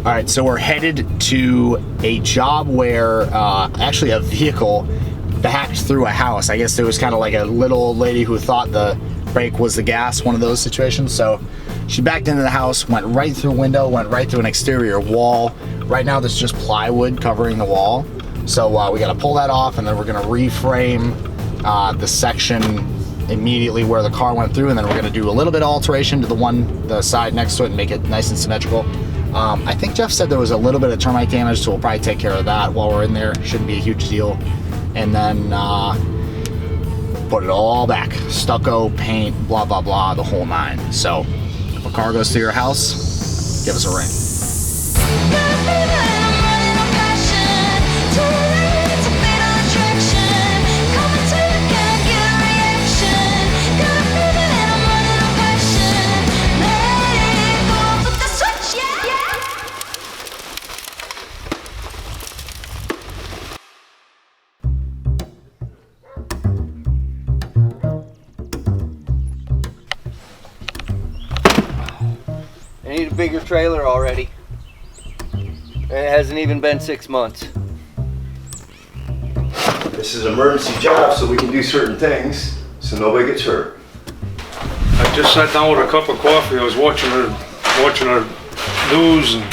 All right, so we're headed to a job where actually a vehicle backed through a house. I guess there was kind of like a little old lady who thought the brake was the gas, one of those situations. So she backed into the house, went right through a window, went right through an exterior wall. Right now there's just plywood covering the wall. So we gotta pull that off, and then we're gonna reframe the section immediately where the car went through, and then we're gonna do a little bit of alteration to the side next to it and make it nice and symmetrical. I think Jeff said there was a little bit of termite damage, so we'll probably take care of that while we're in there. Shouldn't be a huge deal. And then put it all back. Stucco, paint, blah, blah, blah, the whole nine. So if a car goes through your house, give us a ring. I need a bigger trailer already. It hasn't even been 6 months. This is an emergency job, so we can do certain things so nobody gets hurt. I just sat down with a cup of coffee. I was watching the news, and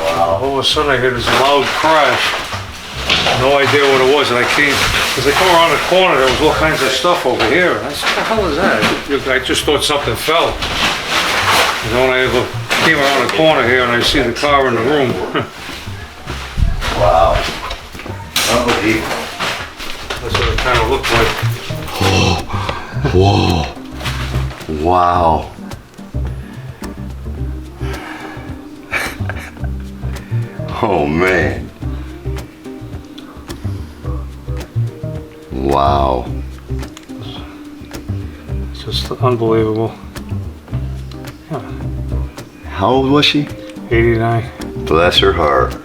all of a sudden I hear this loud crash. No idea what it was, and I came, as I come around the corner, there was all kinds of stuff over here. And I said, what the hell is that? I just thought something fell. And then when I came around the corner here and I see the car in the room. Wow. Unbelievable. That's what it kind of looked like. Whoa. Wow. Oh man. Wow. It's just unbelievable. How old was she? 89. Bless her heart.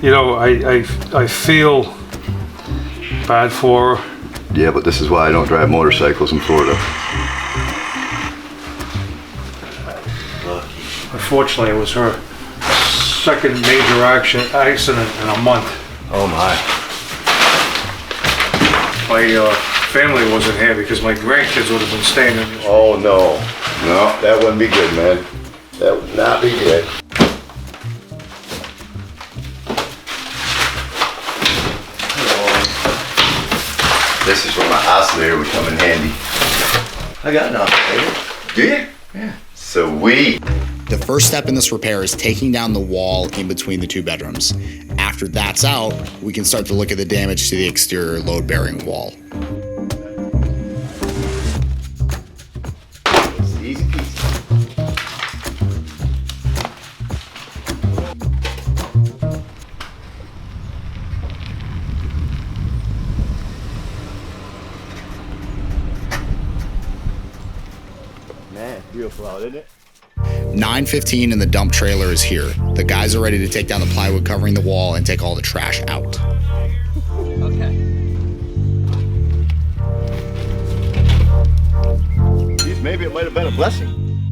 You know, I feel bad for her. Yeah, but this is why I don't drive motorcycles in Florida. Unfortunately, it was her second major accident in a month. Oh my. My family wasn't here because my grandkids would have been staying in this room. Oh no. No, that wouldn't be good, man. That would not be good. This is where my oscillator would come in handy. I got an oscillator. Do you? Yeah. Sweet. The first step in this repair is taking down the wall in between the two bedrooms. After that's out, we can start to look at the damage to the exterior load-bearing wall. Easy peasy. Man, beautiful out, isn't it? 9:15 and the dump trailer is here. The guys are ready to take down the plywood covering the wall and take all the trash out. Okay. Geez, maybe it might have been a blessing.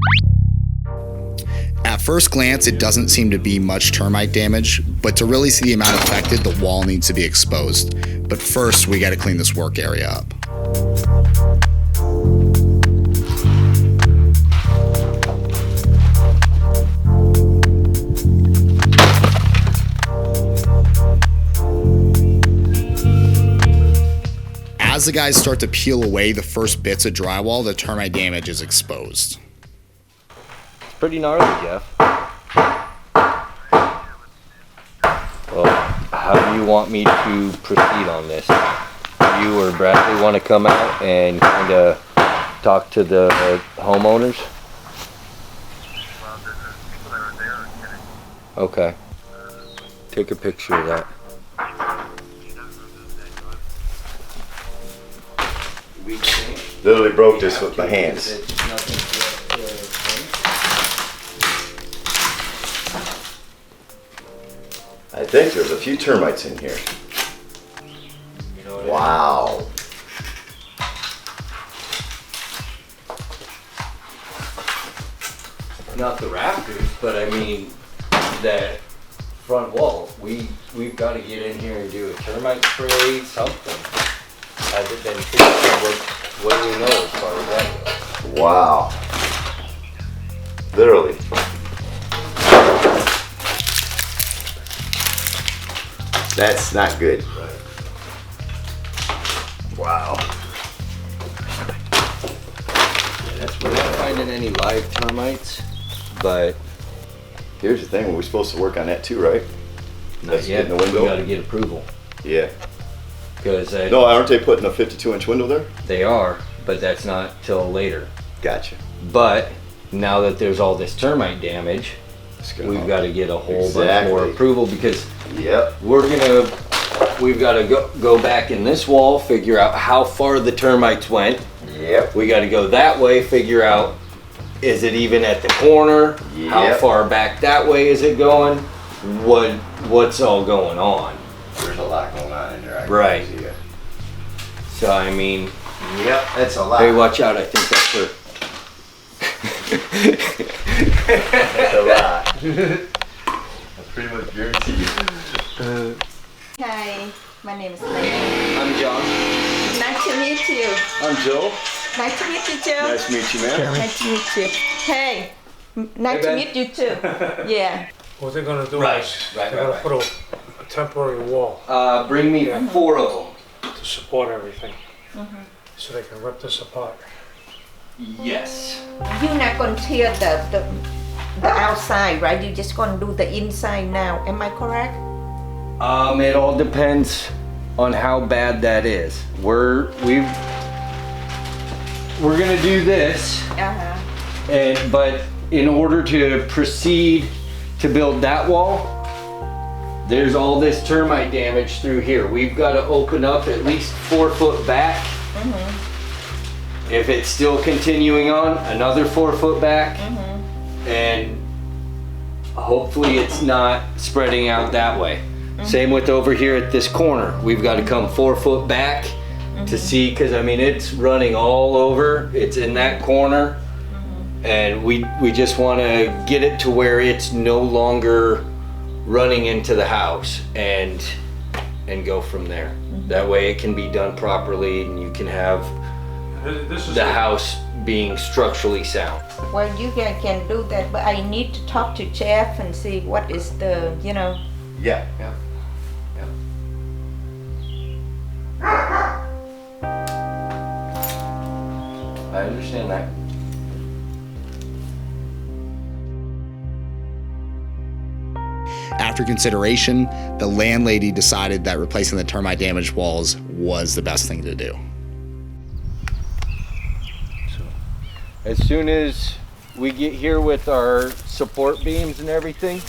At first glance, it doesn't seem to be much termite damage, but to really see the amount affected, the wall needs to be exposed. But first, we gotta clean this work area up. As the guys start to peel away the first bits of drywall, the termite damage is exposed. It's pretty gnarly, Jeff. Well, how do you want me to proceed on this? You or Bradley want to come out and kind of talk to the homeowners? Okay. Take a picture of that. Literally broke this with my hands. I think there's a few termites in here. Wow. Not the rafters, but I mean, that front wall. We've got to get in here and do a termite spray, something. Has it been fixed? What do we know as far as that goes? Wow. Literally. That's not good. Wow. We're not finding any live termites, but Here's the thing, we're supposed to work on that too, right? not That's yet. getting the window? We got to get approval Yeah. because No, aren't they putting a 52-inch window there? they are, but that's not till later. Gotcha. But now that there's all this termite damage, It's gonna we've help. got to get a whole bunch more Exactly. approval because Yep. we've got to go back in this wall, figure out how far the termites went. Yep. We got to go that way, figure out, is it even at the corner? How Yep. far back that way is it going? What's all going on? There's a lot going on in there. I can Right. see it. So I mean, Yep, that's a lot. hey, watch out! I think that's her. That's a lot. I pretty much guarantee you. Hi, my name is Lady. I'm John. Nice to meet you. I'm Joe. Nice to meet you too. Nice to meet you, man. Nice to meet you. Hey, nice Hey, to Ben. meet you too. Yeah. What they're gonna do Right, is, right, they're right, gonna put a temporary wall Bring me 4 of them. to support everything. So they can rip this apart. Yes. You're not gonna tear the outside, right? You're just gonna do the inside now. Am I correct? It all depends on how bad that is. We're gonna do this, Uh-huh. but in order to proceed to build that wall, there's all this termite damage through here. We've got to open up at least 4 foot back. If it's still continuing on, another 4 foot back, and hopefully it's not spreading out that way. Same with over here at this corner. We've got to come 4 foot back to see, because I mean it's running all over. It's in that corner, and we just want to get it to where it's no longer running into the house and go from there. That way it can be done properly, and you can have This is the house being structurally sound. Well, you guys can do that, but I need to talk to Jeff and see what is the, Yeah. Yeah. I understand that. After consideration, the landlady decided that replacing the termite damaged walls was the best thing to do. As soon as we get here with our support beams and everything,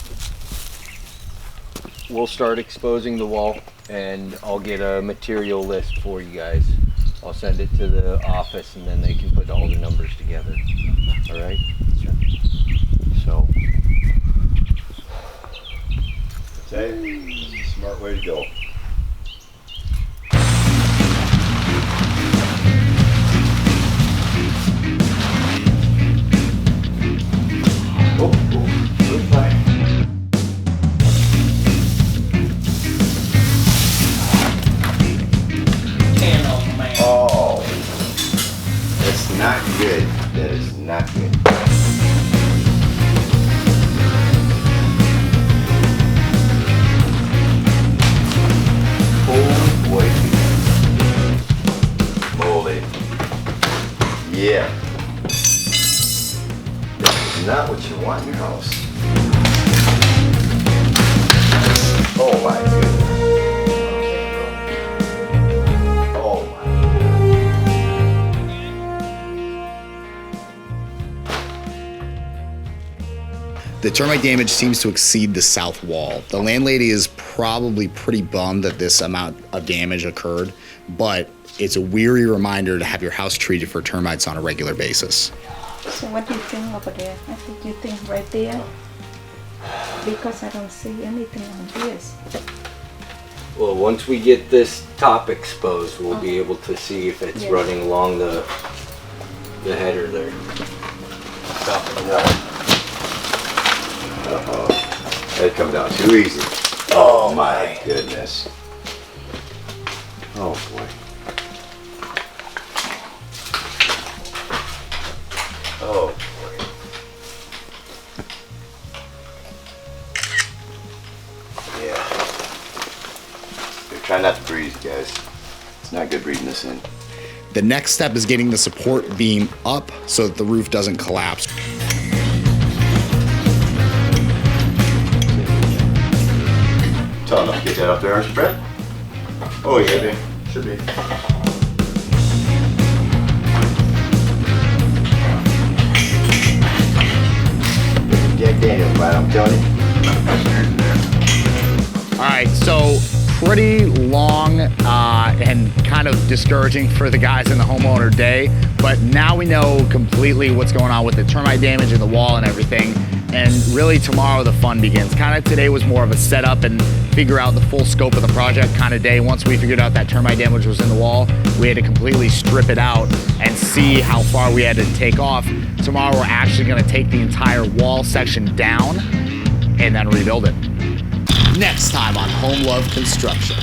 we'll start exposing the wall, and I'll get a material list for you guys. I'll send it to the office, and then they can put all the numbers together. All right? So, Hey, smart way to go. Good fight. Oh, that's not good. That is not good. Oh boy. Moldy. Yeah. That's not what you want in your house. Oh my goodness. Oh my. The termite damage seems to exceed the south wall. The landlady is probably pretty bummed that this amount of damage occurred, but it's a weary reminder to have your house treated for termites on a regular basis. So what do you think over there? I think you think right there? Because I don't see anything on this. well, once we get this top exposed, we'll be able to see if it's Yes. running along the header there. Top of the wall. That'd come down too easy. Oh my goodness. Oh boy. Oh boy. Yeah. Try not to breathe, guys. It's not good breathing this in. The next step is getting the support beam up so that the roof doesn't collapse. Tall enough to get that up there, aren't you, Brett? Oh yeah, should be. Jack Daniels, right? I'm telling you. All right, so pretty long and kind of discouraging for the guys in the homeowner day, but now we know completely what's going on with the termite damage in the wall and everything. And really tomorrow the fun begins. Kind of today was more of a setup and figure out the full scope of the project kind of day. Once we figured out that termite damage was in the wall, we had to completely strip it out and see how far we had to take off. Tomorrow we're actually gonna take the entire wall section down and then rebuild it. Next time on Home Love Construction.